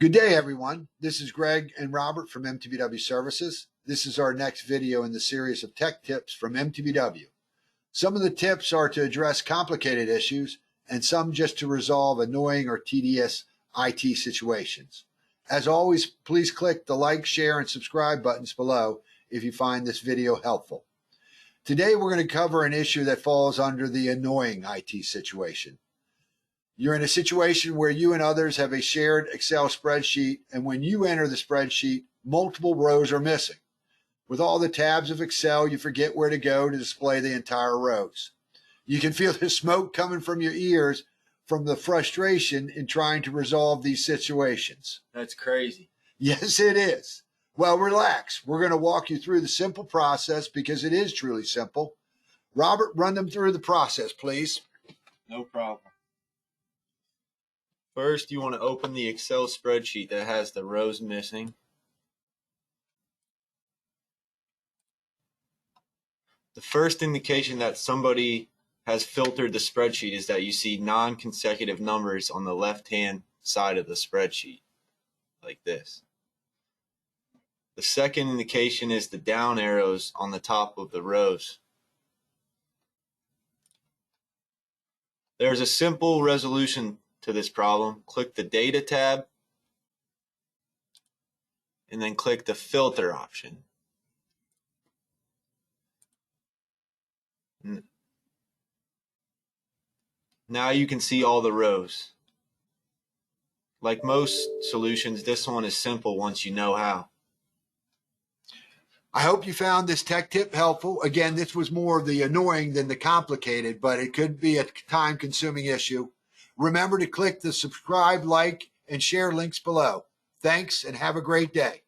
Good day, everyone. This is Greg and Robert from MTBW Services. This is our next video in the series of tech tips from MTBW. Some of the tips are to address complicated issues and some just to resolve annoying or tedious IT situations. As always, please click the like, share, and subscribe buttons below if you find this video helpful. Today, we're going to cover an issue that falls under the annoying IT situation. You're in a situation where you and others have a shared Excel spreadsheet, and when you enter the spreadsheet, multiple rows are missing. With all the tabs of Excel, you forget where to go to display the entire rows. You can feel the smoke coming from your ears from the frustration in trying to resolve these situations. That's crazy. Yes, it is. Well, relax. We're going to walk you through the simple process because it is truly simple. Robert, run them through the process, please. No problem. First, you want to open the Excel spreadsheet that has the rows missing. The first indication that somebody has filtered the spreadsheet is that you see non-consecutive numbers on the left-hand side of the spreadsheet, like this. The second indication is the down arrows on the top of the rows. There's a simple resolution to this problem. Click the Data tab and then click the Filter option. Now you can see all the rows. Like most solutions, this one is simple once you know how. I hope you found this tech tip helpful. Again, this was more of the annoying than the complicated, but it could be a time-consuming issue. Remember to click the subscribe, like, and share links below. Thanks, and have a great day.